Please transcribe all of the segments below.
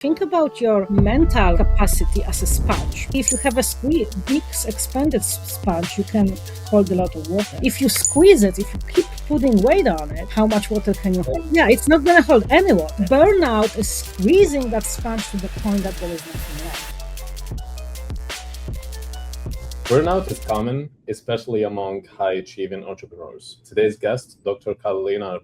Think about your mental capacity as a sponge. If you have a big expanded sponge, you can hold a lot of water. If you squeeze it, if you keep putting weight on it, how much water can you hold? Yeah, it's not going to hold any water. Burnout is squeezing that sponge to the point that there is nothing left. Burnout is common, especially among high-achieving entrepreneurs. Today's guest, Dr. Karolina,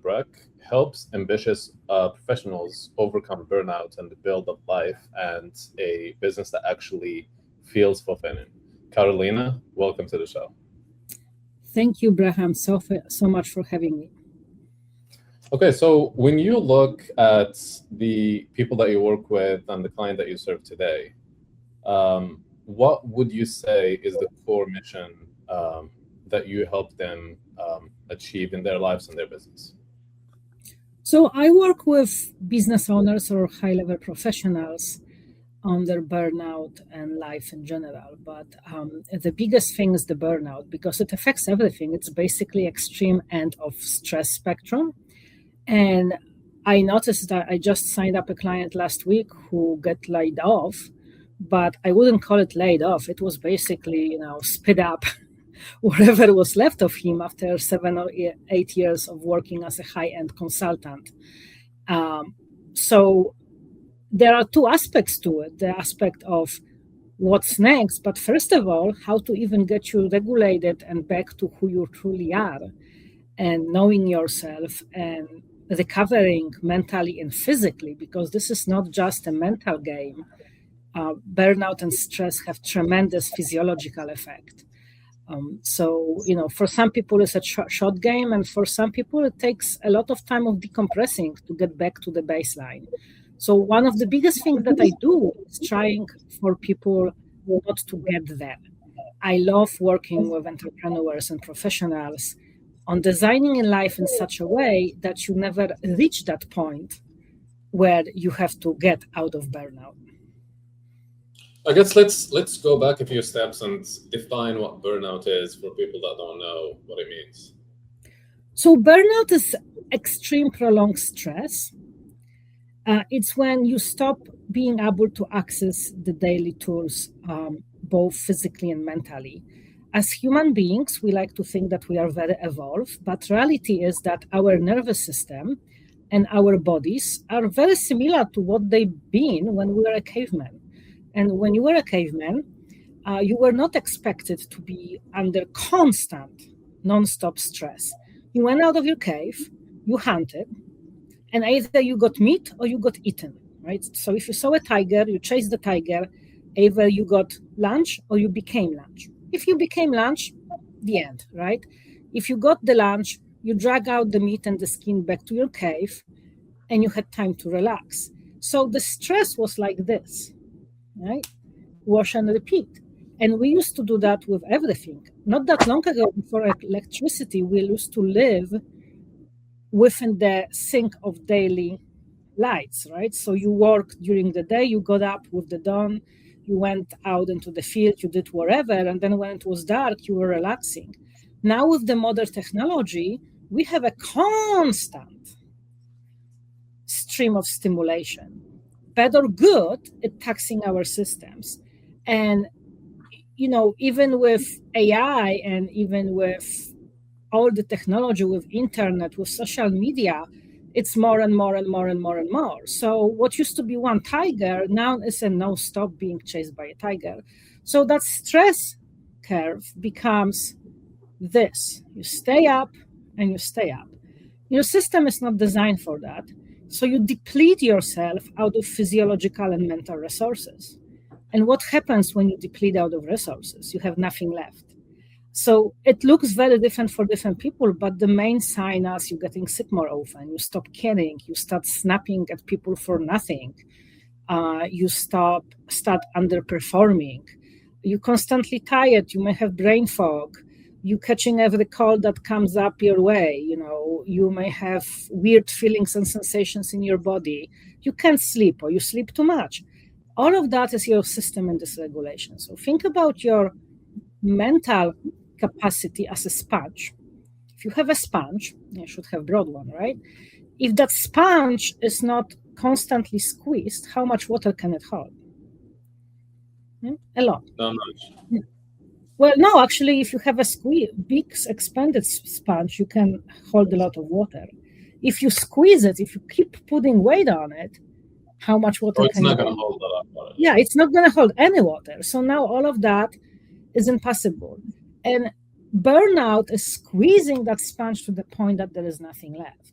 helps ambitious professionals overcome burnout and build a life and a business that actually feels fulfilling. Karolina, welcome to the show. Thank you, Braham, so much for having me. Okay, so when you look at the people that you work with and the client that you serve today, what would you say is the core mission that you help them achieve in their lives and their business? So I work with business owners or high-level professionals on their burnout and life in general. But the biggest thing is the burnout because it affects everything. It's basically extreme end of stress spectrum. And I noticed that I just signed up a client last week who got laid off, but I wouldn't call it laid off. It was basically, spit up whatever was left of him after 7 or 8 years of working as a high-end consultant. So there are two aspects to it. The aspect of what's next, but first of all, how to even get you regulated and back to who you truly are and knowing yourself and recovering mentally and physically, because this is not just a mental game. Burnout and stress have tremendous physiological effect. So, for some people it's a short game, and for some people it takes a lot of time of decompressing to get back to the baseline. So one of the biggest things that I do is trying for people not to get there. I love working with entrepreneurs and professionals on designing in life in such a way that you never reach that point where you have to get out of burnout. I guess let's go back a few steps and define what burnout is for people that don't know what it means. So burnout is extreme prolonged stress. It's when you stop being able to access the daily tools, both physically and mentally. As human beings, we like to think that we are very evolved, but reality is that our nervous system and our bodies are very similar to what they've been when we were a caveman. And when you were a caveman, you were not expected to be under constant, non-stop stress. You went out of your cave, you hunted, and either you got meat or you got eaten, right? So if you saw a tiger, you chased the tiger, either you got lunch or you became lunch. If you became lunch, the end, right? If you got the lunch, you drag out the meat and the skin back to your cave, and you had time to relax. So the stress was like this. Right? Wash and repeat. And we used to do that with everything. Not that long ago, before electricity, we used to live within the sink of daily lights, right? So you worked during the day, you got up with the dawn, you went out into the field, you did whatever, and then when it was dark, you were relaxing. Now with the modern technology, we have a constant stream of stimulation. Bad or good, it's taxing our systems. And, even with AI and even with all the technology, with internet, with social media, it's more and more and more and more and more. So what used to be one tiger now is a no-stop being chased by a tiger. So that stress curve becomes this. You stay up and you stay up. Your system is not designed for that. So you deplete yourself out of physiological and mental resources. And what happens when you deplete out of resources? You have nothing left. So it looks very different for different people, but the main sign is you're getting sick more often. You stop caring. You start snapping at people for nothing. You start underperforming. You're constantly tired. You may have brain fog. You catching every call that comes up your way. You may have weird feelings and sensations in your body. You can't sleep or you sleep too much. All of that is your system in dysregulation. So think about your mental capacity as a sponge. If you have a sponge, you should have broad one, right? If that sponge is not constantly squeezed, how much water can it hold? A lot. Not much. Well, no, actually, if you have a big expanded sponge, you can hold a lot of water. If you squeeze it, if you keep putting weight on it, how much water Or it's can you not going to hold? hold a lot of water. Yeah, it's not going to hold any water. So now all of that is impossible. And burnout is squeezing that sponge to the point that there is nothing left.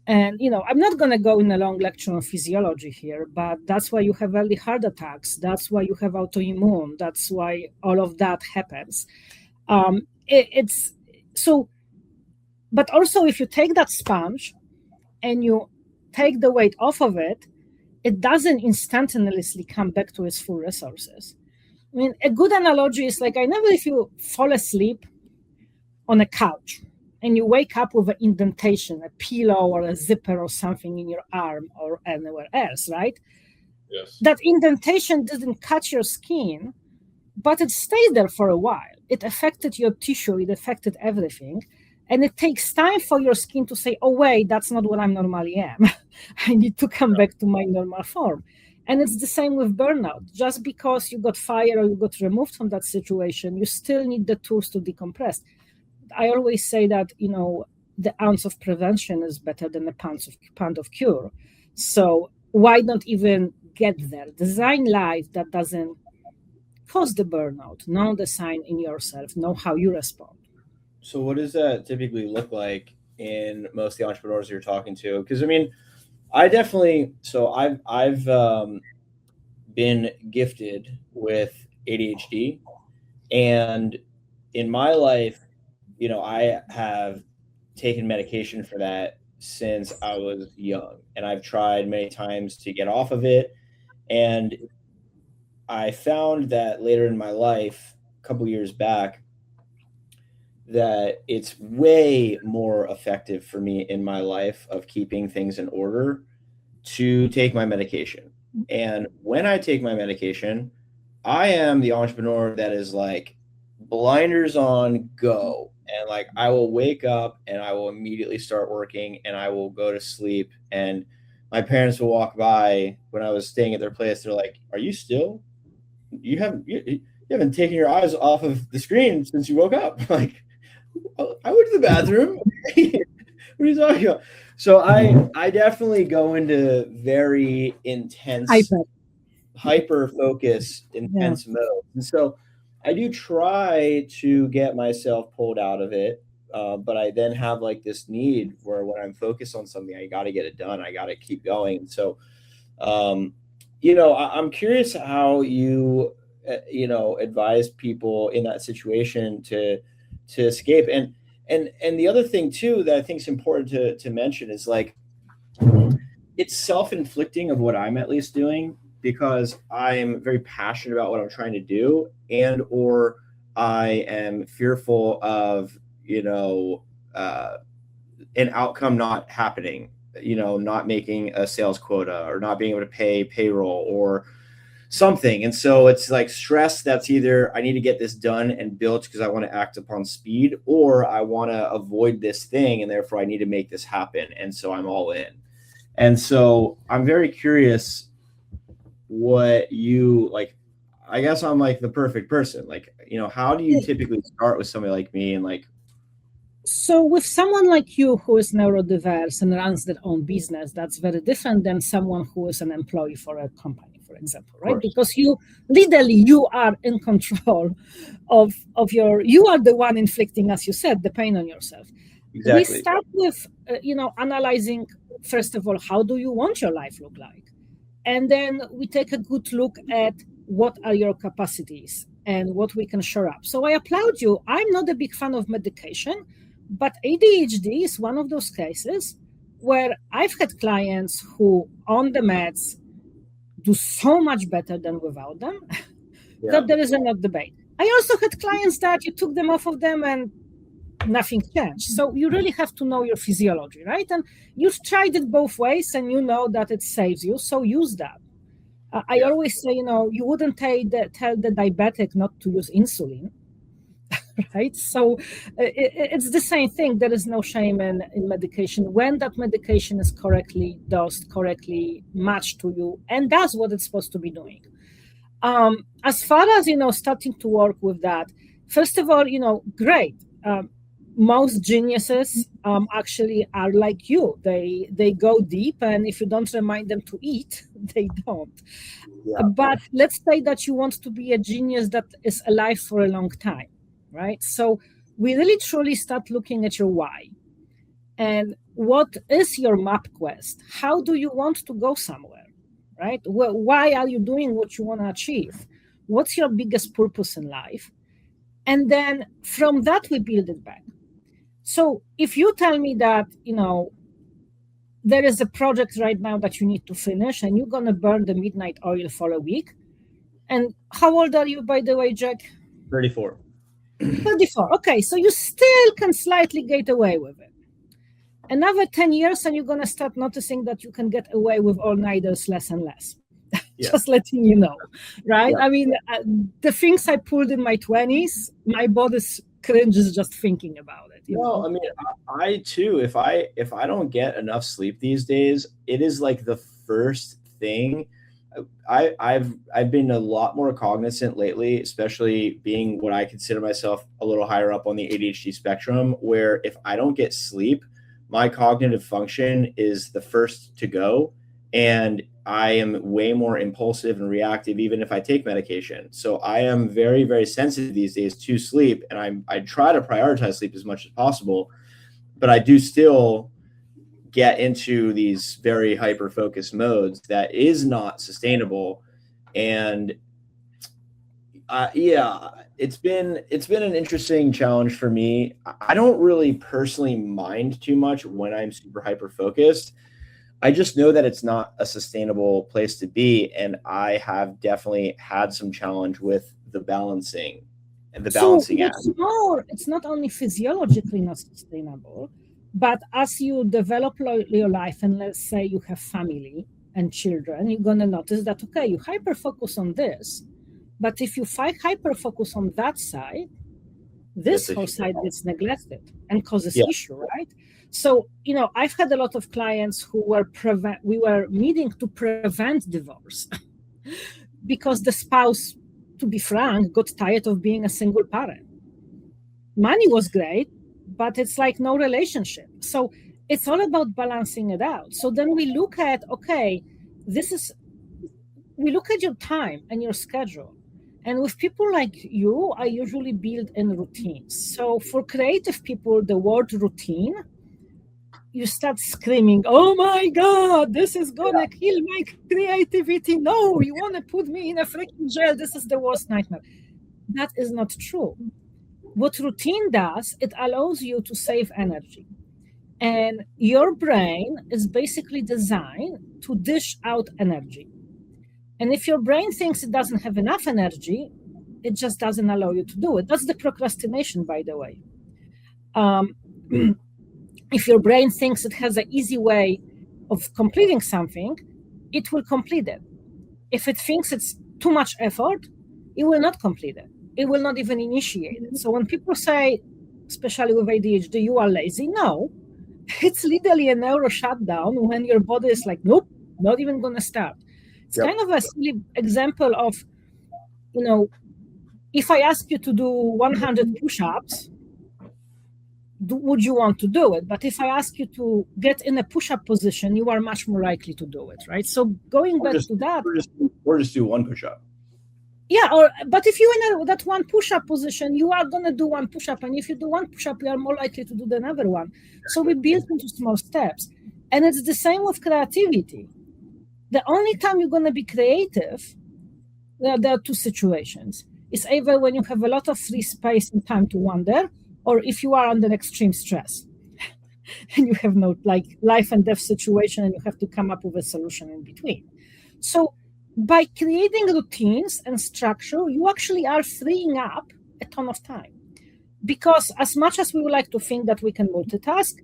And, I'm not going to go in a long lecture on physiology here, but that's why you have early heart attacks. That's why you have autoimmune. That's why all of that happens. It's so, but also if you take that sponge and you take the weight off of it, it doesn't instantaneously come back to its full resources. I mean, a good analogy is like, I know if you fall asleep on a couch and you wake up with an indentation, a pillow or a zipper or something in your arm or anywhere else, right? Yes. That indentation didn't cut your skin, but it stayed there for a while. It affected your tissue, it affected everything. And it takes time for your skin to say, oh, wait, that's not what I normally am. I need to come back to my normal form. And it's the same with burnout. Just because you got fired or you got removed from that situation, you still need the tools to decompress. I always say that, the ounce of prevention is better than a pound of cure. So why not even get there? Design life that doesn't cause the burnout. Know the sign in yourself. Know how you respond. So what does that typically look like in most of the entrepreneurs you're talking to? Because I mean, I definitely I've been gifted with ADHD, and in my life, I have taken medication for that since I was young, and I've tried many times to get off of it, and I found that later in my life, a couple years back, that it's way more effective for me in my life of keeping things in order to take my medication. And when I take my medication, I am the entrepreneur that is like blinders on, go. And like I will wake up and I will immediately start working and I will go to sleep. And my parents will walk by when I was staying at their place. They're like, "Are you still? You haven't taken your eyes off of the screen since you woke up." Like, I went to the bathroom. What are you talking about? So I definitely go into very intense, hyper focus, intense mode. And so I do try to get myself pulled out of it. But I then have like this need where when I'm focused on something, I got to get it done. I got to keep going. And so, I'm curious how you, advise people in that situation to escape. And the other thing too that I think is important to mention is like it's self-inflicting of what I'm at least doing because I'm very passionate about what I'm trying to do and or I am fearful of an outcome not happening, not making a sales quota or not being able to pay payroll or something. And so it's like stress that's either I need to get this done and built because I want to act upon speed, or I want to avoid this thing and therefore I need to make this happen. And so I'm all in. And so I'm very curious what you like. I guess I'm like the perfect person. Like, how do you typically start with somebody like me and like? So with someone like you who is neurodiverse and runs their own business, that's very different than someone who is an employee for a company, for example, right? Because you are in control of you are the one inflicting, as you said, the pain on yourself. Exactly. We start with, analyzing, first of all, how do you want your life look like? And then we take a good look at what are your capacities and what we can shore up. So I applaud you. I'm not a big fan of medication, but ADHD is one of those cases where I've had clients who on the meds do so much better than without them that there is no debate. I also had clients that you took them off of them and nothing changed. So you really have to know your physiology, right? And you've tried it both ways and you know that it saves you. So use that. I always say, you wouldn't tell the diabetic not to use insulin, right? So it's the same thing. There is no shame in medication when that medication is correctly dosed, correctly matched to you, and does what it's supposed to be doing. As far as, starting to work with that, first of all, great. Most geniuses actually are like you. They go deep, and if you don't remind them to eat, they don't. Yeah. But let's say that you want to be a genius that is alive for a long time, right? So we really truly start looking at your why. And what is your map quest? How do you want to go somewhere, right? Why are you doing what you want to achieve? What's your biggest purpose in life? And then from that, we build it back. So if you tell me that, there is a project right now that you need to finish and you're going to burn the midnight oil for a week. And how old are you, by the way, Jack? 34. 34. Okay, so you still can slightly get away with it. Another 10 years and you're going to start noticing that you can get away with all-nighters less and less. Yeah. Just letting you know, right? Yeah. I mean, the things I pulled in my 20s, my body cringes just thinking about it. No, I mean, I too, if I don't get enough sleep these days, it is like the first thing. I've been a lot more cognizant lately, especially being what I consider myself a little higher up on the ADHD spectrum, where if I don't get sleep, my cognitive function is the first to go, and I am way more impulsive and reactive even if I take medication. So I am very, very sensitive these days to sleep, and I try to prioritize sleep as much as possible, but I do still get into these very hyper-focused modes that is not sustainable. And it's been an interesting challenge for me. I don't really personally mind too much when I'm super hyper-focused. I just know that it's not a sustainable place to be. And I have definitely had some challenge with the balancing and the balancing act. It's not only physiologically not sustainable, but as you develop your life, and let's say you have family and children, you're going to notice that, okay, you hyper-focus on this, but if you hyper-focus on that side, this whole side gets neglected and causes issue, right? So, I've had a lot of clients who we were needing to prevent divorce because the spouse, to be frank, got tired of being a single parent. Money was great, but it's like no relationship. So it's all about balancing it out. So then we look at, okay, we look at your time and your schedule. And with people like you, I usually build in routines. So for creative people, the word routine, you start screaming, oh my God, this is gonna kill my creativity. No, you wanna put me in a freaking jail. This is the worst nightmare. That is not true. What routine does, it allows you to save energy. And your brain is basically designed to dish out energy. And if your brain thinks it doesn't have enough energy, it just doesn't allow you to do it. That's the procrastination, by the way. If your brain thinks it has an easy way of completing something, it will complete it. If it thinks it's too much effort, it will not complete it. It will not even initiate it. So when people say, especially with ADHD, you are lazy, no. It's literally a neuro shutdown when your body is like, nope, not even going to start. It's kind of a silly example of, if I ask you to do 100 push-ups, would you want to do it? But if I ask you to get in a push-up position, you are much more likely to do it, right? So going back to that, or just do one push-up. Yeah, but if you're in that one push-up position, you are going to do one push-up, and if you do one push-up, you are more likely to do the another one. So we build into small steps, and it's the same with creativity. The only time you're going to be creative, there are two situations. It's either when you have a lot of free space and time to wander, or if you are under extreme stress and you have no life and death situation and you have to come up with a solution in between. So by creating routines and structure, you actually are freeing up a ton of time. Because as much as we would like to think that we can multitask,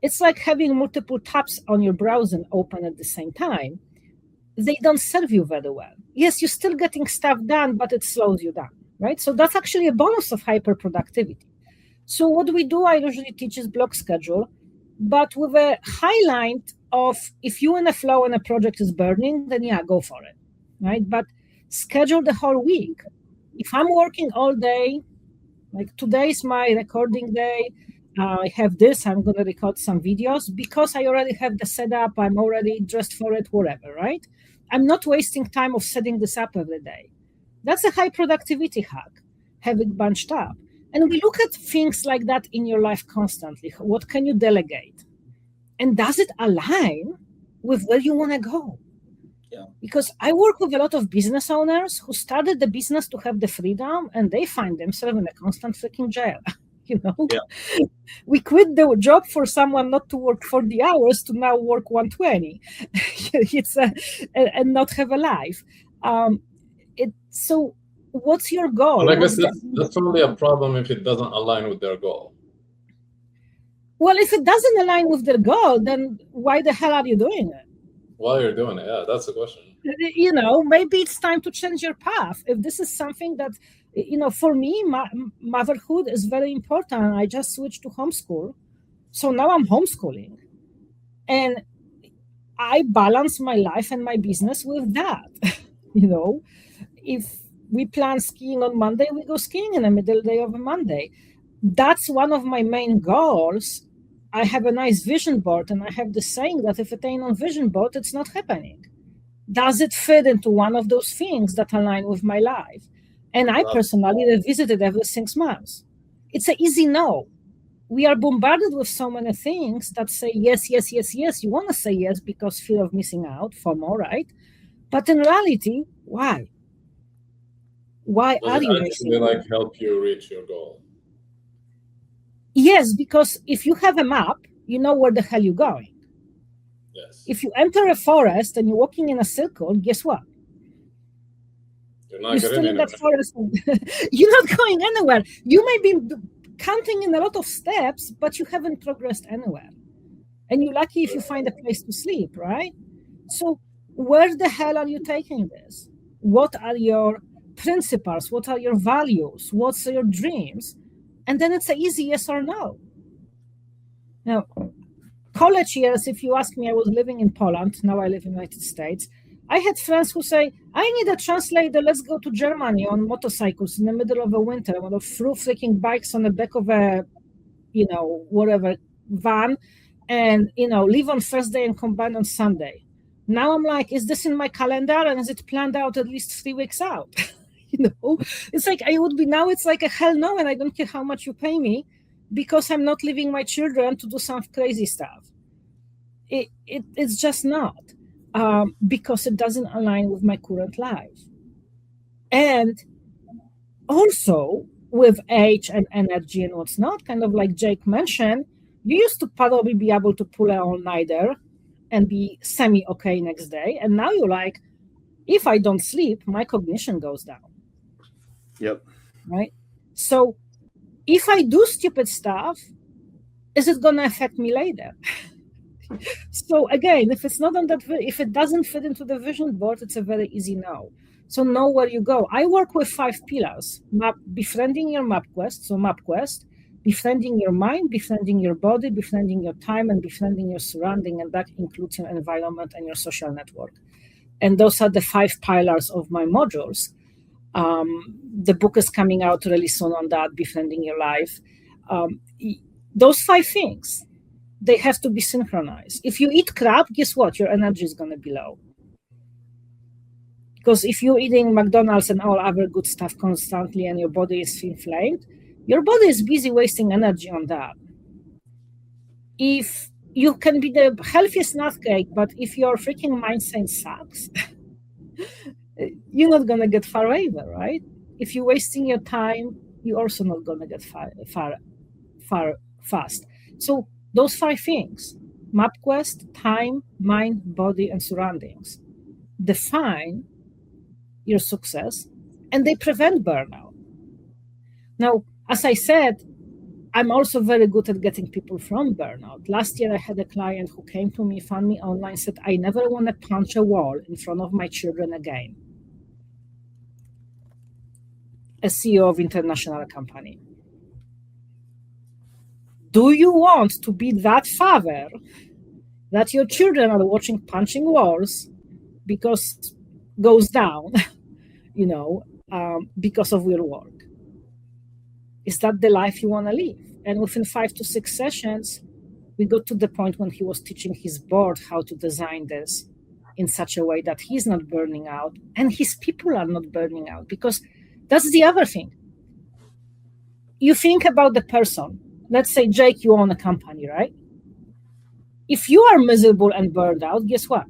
it's like having multiple tabs on your browser open at the same time. They don't serve you very well. Yes, you're still getting stuff done, but it slows you down. right? So that's actually a bonus of hyperproductivity. So what we do, I usually teach is block schedule, but with a highlight of if you're in a flow and a project is burning, then yeah, go for it, right? But schedule the whole week. If I'm working all day, like today is my recording day, I have this, I'm going to record some videos because I already have the setup, I'm already dressed for it, whatever, right? I'm not wasting time of setting this up every day. That's a high productivity hack, have it bunched up. And we look at things like that in your life constantly. What can you delegate? And does it align with where you want to go? Yeah. Because I work with a lot of business owners who started the business to have the freedom and they find themselves in a constant freaking jail. Yeah. We quit the job for someone not to work 40 hours to now work 120. It's and not have a life. So what's your goal? Well, I guess that's only a problem if it doesn't align with their goal. Well, if it doesn't align with their goal, then why the hell are you doing it? While you're doing it, yeah, that's the question. Maybe it's time to change your path. If this is something that, for me, motherhood is very important. I just switched to homeschool. So now I'm homeschooling. And I balance my life and my business with that. If we plan skiing on Monday, we go skiing in the middle day of a Monday. That's one of my main goals. I have a nice vision board, and I have the saying that if it ain't on vision board, it's not happening. Does it fit into one of those things that align with my life? And I personally revisit it every 6 months. It's an easy no. We are bombarded with so many things that say yes, yes, yes, yes. You want to say yes because fear of missing out, FOMO, right? But in reality, why? Why are you missing out? Does it help you reach your goal? Yes, because if you have a map, you know where the hell you're going. Yes. If you enter a forest and you're walking in a circle, guess what? You're still in that forest. You're not going anywhere. You may be counting in a lot of steps, but you haven't progressed anywhere. And you're lucky if you find a place to sleep, right? So where the hell are you taking this? What are your principles? What are your values? What's your dreams? And then it's an easy yes or no. Now, college years, if you ask me, I was living in Poland. Now I live in the United States. I had friends who say, I need a translator. Let's go to Germany on motorcycles in the middle of the winter. I want to throw freaking bikes on the back of a, whatever van and, leave on Thursday and come back on Sunday. Now I'm like, is this in my calendar? And is it planned out at least 3 weeks out? It's like it's like a hell no. And I don't care how much you pay me because I'm not leaving my children to do some crazy stuff. It's just not. Because it doesn't align with my current life. And also with age and energy and what's not, kind of like Jake mentioned, you used to probably be able to pull an all-nighter and be semi-okay next day. And now you're like, if I don't sleep, my cognition goes down. Yep. Right? So if I do stupid stuff, is it going to affect me later? So again, if it's not on that, if it doesn't fit into the vision board, it's a very easy no. So know where you go. I work with 5 pillars: befriending your map quest. So map quest, befriending your mind, befriending your body, befriending your time, and befriending your surrounding, and that includes your environment and your social network. And those are the 5 pillars of my modules. The book is coming out really soon on that, befriending your life. Those 5 things, they have to be synchronized. If you eat crap, guess what? Your energy is going to be low. Because if you're eating McDonald's and all other good stuff constantly and your body is inflamed, your body is busy wasting energy on that. If you can be the healthiest nut cake, but if your freaking mindset sucks, you're not going to get far either, right? If you're wasting your time, you're also not going to get far fast. So those 5 things: MapQuest, time, mind, body, and surroundings, define your success, and they prevent burnout. Now, as I said, I'm also very good at getting people from burnout. Last year, I had a client who came to me, found me online, said, I never want to punch a wall in front of my children again. a CEO of international company. Do you want to be that father that your children are watching Punching Wars because goes down, because of your work? Is that the life you want to live? And within 5 to 6 sessions, we got to the point when he was teaching his board how to design this in such a way that he's not burning out and his people are not burning out, because that's the other thing. You think about the person. Let's say, Jake, you own a company, right? If you are miserable and burned out, guess what?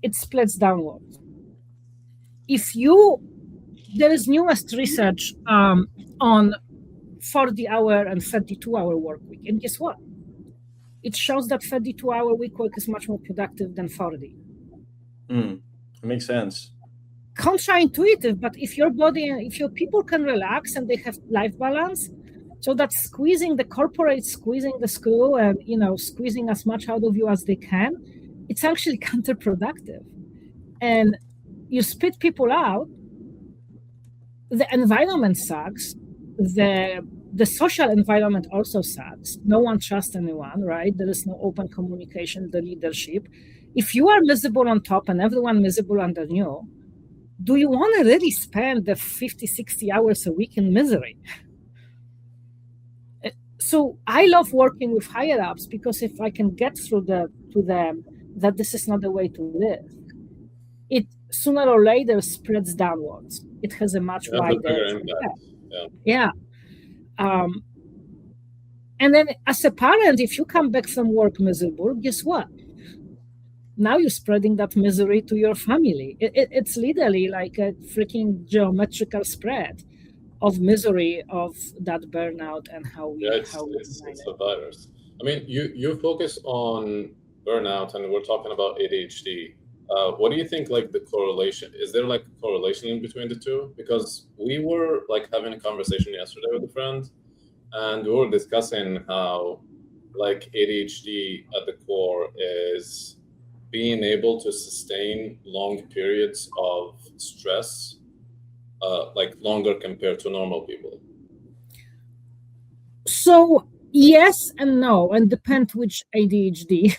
It splits downwards. There is newest research on 40-hour and 32-hour work week. And guess what? It shows that 32-hour week work is much more productive than 40. That makes sense. Counterintuitive, but if your people can relax and they have life balance, so that squeezing the corporate, squeezing the screw and, squeezing as much out of you as they can, it's actually counterproductive. And you spit people out, the environment sucks, the social environment also sucks. No one trusts anyone, right? There is no open communication, the leadership. If you are miserable on top and everyone miserable under you, do you want to really spend the 50, 60 hours a week in misery? So I love working with higher ups, because if I can get through to them that this is not the way to live, it sooner or later spreads downwards. It has a much wider impact. Yeah. And then as a parent, if you come back from work miserable, guess what? Now you're spreading that misery to your family. It's literally like a freaking geometrical spread of misery of that burnout and how we it's the virus. I mean, you focus on burnout and we're talking about ADHD. What do you think, like, the correlation? Is there like a correlation in between the two? Because we were like having a conversation yesterday with a friend, and we were discussing how like ADHD at the core is being able to sustain long periods of stress, like longer compared to normal people. So yes and no, and depends which ADHD.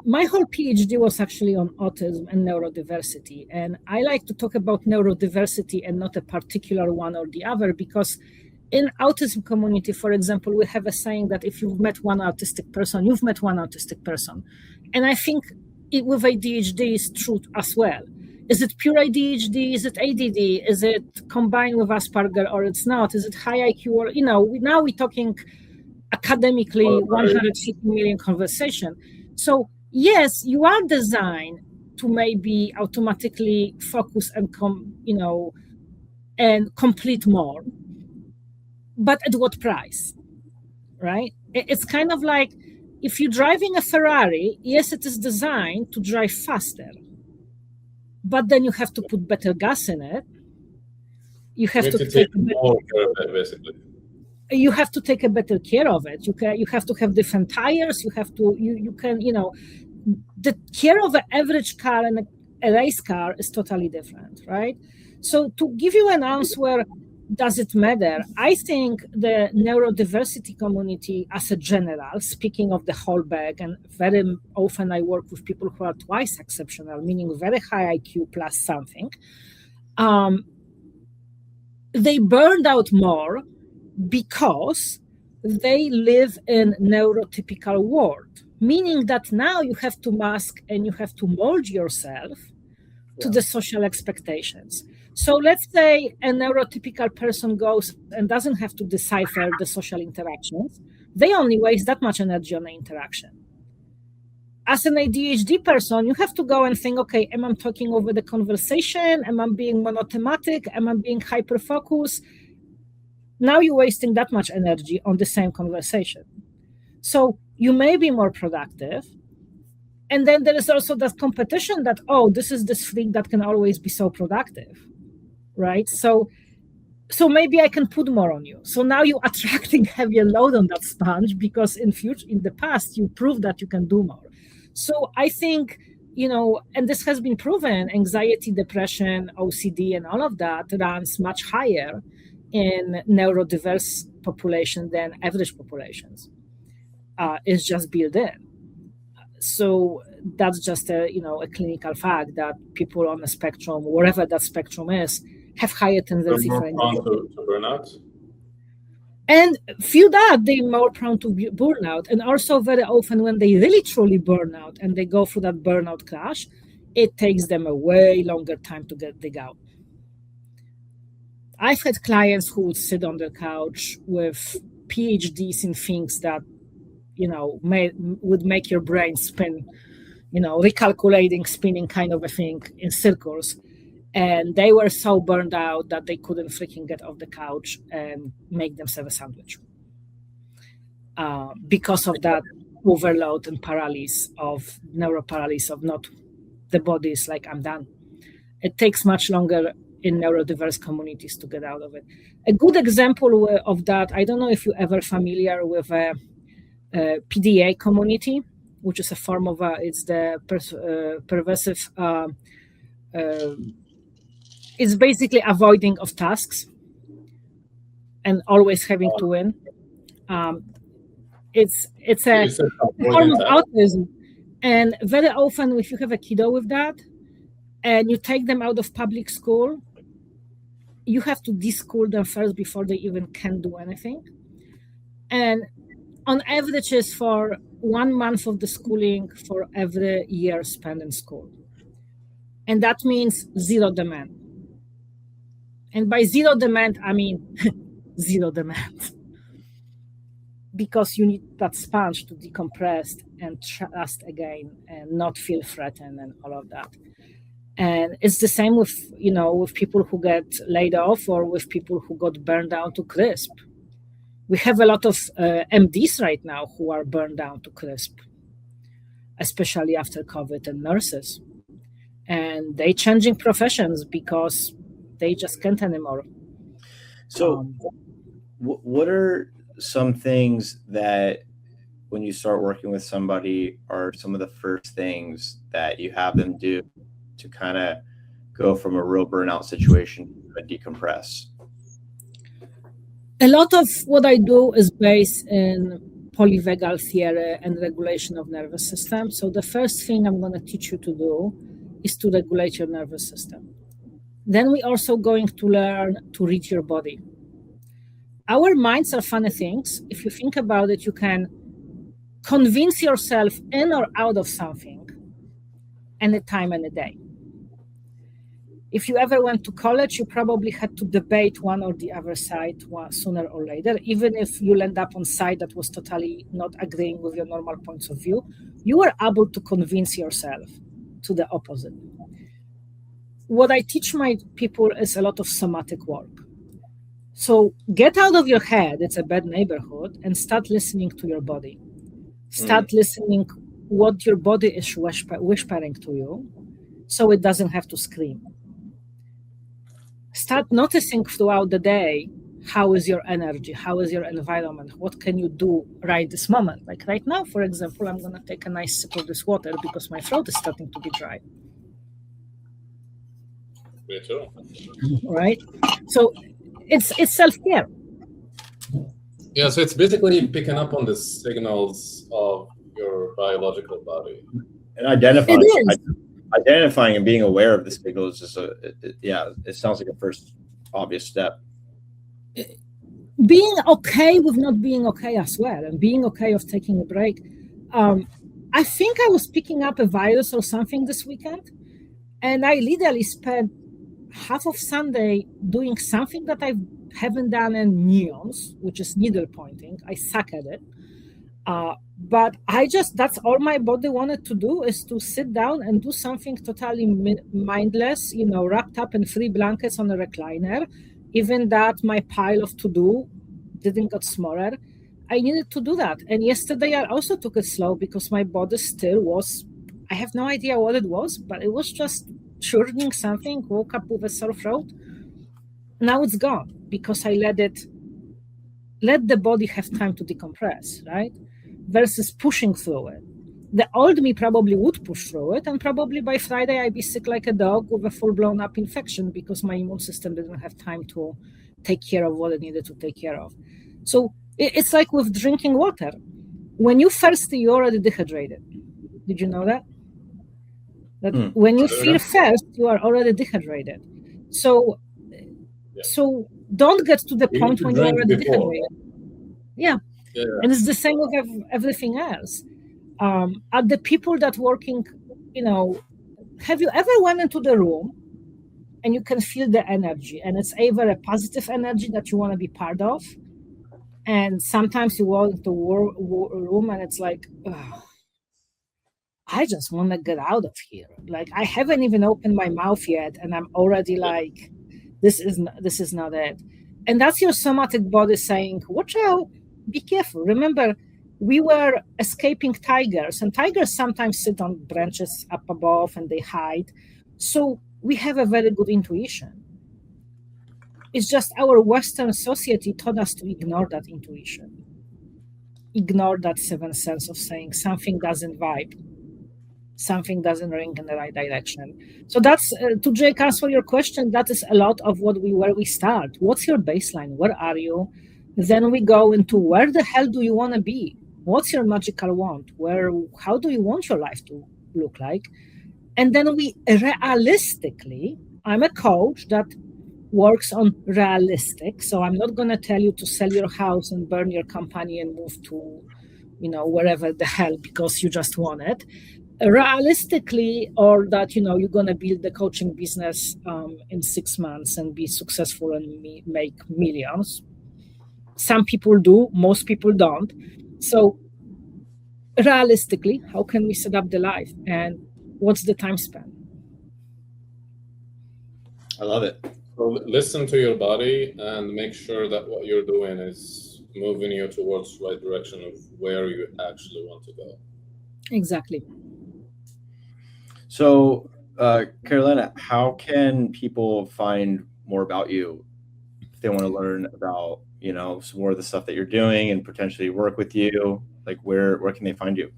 My whole PhD was actually on autism and neurodiversity. And I like to talk about neurodiversity and not a particular one or the other, because in autism community, for example, we have a saying that if you've met one autistic person, you've met one autistic person. And I think with ADHD is true as well. Is it pure ADHD? Is it ADD? Is it combined with Asperger, or it's not? Is it high IQ? Or, now we're talking academically 150 million conversation. So yes, you are designed to maybe automatically focus and complete more, but at what price, right? It's kind of like if you're driving a Ferrari, yes, it is designed to drive faster, but then you have to put better gas in it. You have to take more care of it, basically. You have to take a better care of it. You have to have different tires. You can the care of an average car and a race car is totally different, right? So to give you an answer, does it matter? I think the neurodiversity community as a general, speaking of the whole bag, and very often I work with people who are twice exceptional, meaning very high IQ plus something, they burned out more because they live in neurotypical world, meaning that now you have to mask and you have to mold yourself to the social expectations. So let's say a neurotypical person goes and doesn't have to decipher the social interactions. They only waste that much energy on the interaction. As an ADHD person, you have to go and think, okay, am I talking over the conversation? Am I being monothematic? Am I being hyper-focused? Now you're wasting that much energy on the same conversation. So you may be more productive. And then there is also that competition that, this is this freak that can always be so productive, right? So maybe I can put more on you. So now you're attracting heavier load on that sponge because in the past, you proved that you can do more. So I think and this has been proven, anxiety, depression, OCD, and all of that runs much higher in neurodiverse population than average populations. It's just built in. So that's just a clinical fact that people on the spectrum, wherever that spectrum is, have higher tendency for anxiety. To burnout. And few that they're more prone to burnout. And also very often when they really truly burn out and they go through that burnout crash, it takes them a way longer time to dig out. I've had clients who would sit on their couch with PhDs in things that, would make your brain spin, recalculating, spinning kind of a thing in circles. And they were so burned out that they couldn't freaking get off the couch and make themselves a sandwich because of that overload and neuroparalysis of not the body is like, I'm done. It takes much longer in neurodiverse communities to get out of it. A good example of that, I don't know if you're ever familiar with a PDA community, which is a form of it's the pervasive. It's basically avoiding of tasks and always having to win. It's a form of autism, and very often if you have a kiddo with that, and you take them out of public school, you have to de-school them first before they even can do anything. And on average is for 1 month of the schooling for every year spent in school. And that means zero demand. And by zero demand, I mean zero demand. Because you need that sponge to decompress and trust again and not feel threatened and all of that. And it's the same with, with people who get laid off or with people who got burned down to crisp. We have a lot of MDs right now who are burned down to crisp, especially after COVID, and nurses. And they're changing professions because they just can't anymore. So what are some things that when you start working with somebody are some of the first things that you have them do to kind of go from a real burnout situation to decompress? A lot of what I do is based in polyvagal theory and regulation of nervous system. So the first thing I'm going to teach you to do is to regulate your nervous system. Then we're also going to learn to read your body. Our minds are funny things. If you think about it, you can convince yourself in or out of something anytime, any day. If you ever went to college, you probably had to debate one or the other side sooner or later. Even if you'll end up on side that was totally not agreeing with your normal points of view, you were able to convince yourself to the opposite. What I teach my people is a lot of somatic work. So get out of your head, it's a bad neighborhood, and start listening to your body. Start listening what your body is whispering to you so it doesn't have to scream. Start noticing throughout the day, how is your energy? How is your environment? What can you do right this moment? Like right now, for example, I'm going to take a nice sip of this water because my throat is starting to be dry. Me too. Right? So it's self-care. Yeah, so it's basically picking up on the signals of your biological body. And identifying and being aware of the signals is it sounds like a first obvious step. Being okay with not being okay as well, and being okay of taking a break. I think I was picking up a virus or something this weekend, and I literally spent half of Sunday doing something that I haven't done in neons, which is needle pointing. I suck at it. But that's all my body wanted to do, is to sit down and do something totally mindless, wrapped up in 3 blankets on a recliner. Even that my pile of to-do didn't get smaller. I needed to do that. And yesterday I also took it slow because my body still was, I have no idea what it was, but it was just churning something, woke up with a sore throat. Now it's gone because I let the body have time to decompress, right? Versus pushing through it. the old me probably would push through it, and probably by Friday I'd be sick like a dog with a full-blown up infection because my immune system didn't have time to take care of what it needed to take care of. So it's like with drinking water. When you're thirsty, you're already dehydrated. Did you know that? When you feel thirst, you are already dehydrated. So don't get to the point when you're already dehydrated. Yeah. And it's the same with everything else. Are the people that working, have you ever went into the room and you can feel the energy, and it's either a positive energy that you want to be part of, and sometimes you walk into the room and it's like, ugh, I just want to get out of here. Like, I haven't even opened my mouth yet, and I'm already like, this is not it. And that's your somatic body saying, watch out, be careful. Remember, we were escaping tigers, and tigers sometimes sit on branches up above and they hide. So we have a very good intuition. It's just our Western society taught us to ignore that intuition, ignore that seventh sense of saying something doesn't vibe, something doesn't ring in the right direction. So that's, to Jake, answer your question, that is a lot of where we start. What's your baseline? Where are you? Then we go into where the hell do you want to be? What's your magical wand? How do you want your life to look like? And then we realistically, I'm a coach that works on realistic. So I'm not going to tell you to sell your house and burn your company and move to, wherever the hell because you just want it. Realistically, or that, you're going to build the coaching business in 6 months and be successful and make millions. Some people do, most people don't. So realistically, how can we set up the life, and what's the time span? I love it. So listen to your body and make sure that what you're doing is moving you towards the right direction of where you actually want to go. Exactly. So, Karolina, how can people find more about you if they want to learn about, some more of the stuff that you're doing and potentially work with you? Like, where can they find you?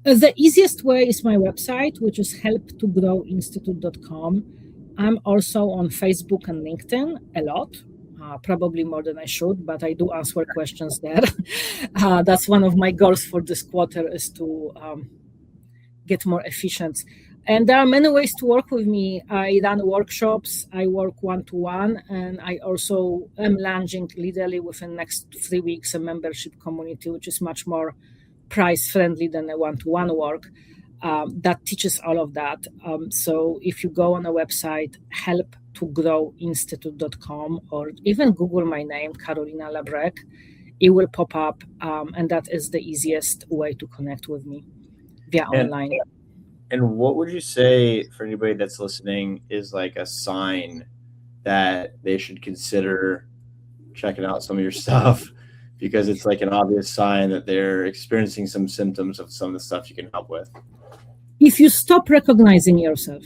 The easiest way is my website, which is helptogrowinstitute.com. I'm also on Facebook and LinkedIn a lot, probably more than I should, but I do answer questions there. That's one of my goals for this quarter, is to get more efficient. And there are many ways to work with me. I run workshops, I work one-to-one, and I also am launching literally within the next 3 weeks a membership community, which is much more price-friendly than a one-to-one work. That teaches all of that. So if you go on a website, helptogrowinstitute.com, or even Google my name, Karolina Labrec, it will pop up, and that is the easiest way to connect with me via online. And what would you say for anybody that's listening is like a sign that they should consider checking out some of your stuff, because it's like an obvious sign that they're experiencing some symptoms of some of the stuff you can help with? If you stop recognizing yourself,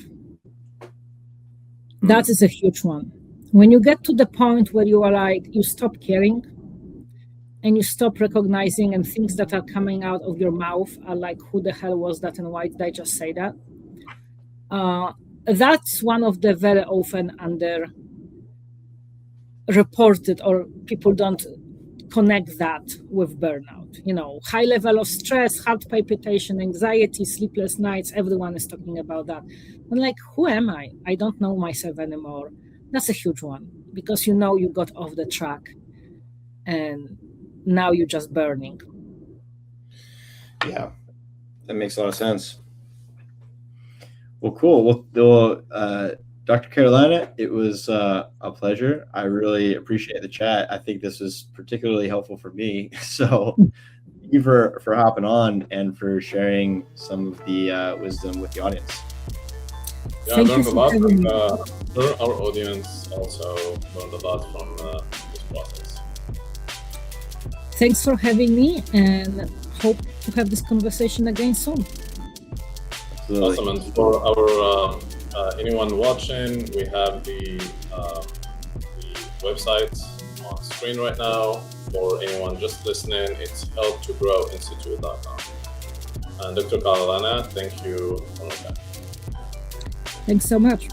that is a huge one. When you get to the point where you are like, you stop caring and you stop recognizing, and things that are coming out of your mouth are like, who the hell was that and why did I just say that? That's one of the very often under-reported, or people don't connect that with burnout. High level of stress, heart palpitation, anxiety, sleepless nights, everyone is talking about that. I'm like, who am I? I don't know myself anymore. That's a huge one, because you got off the track and now you're just burning. Yeah, that makes a lot of sense. Well, cool. Well, Dr. Karolina, it was a pleasure. I really appreciate the chat. I think this was particularly helpful for me. So thank you for hopping on and for sharing some of the wisdom with the audience. Yeah, I learned a lot from our audience, also learned a lot from this process. Thanks for having me, and hope to have this conversation again soon. Absolutely. Awesome. And for our anyone watching, we have the website on screen right now. For anyone just listening, it's helptogrowinstitute.com. And Dr. Karolina, thank you for that. Thanks so much.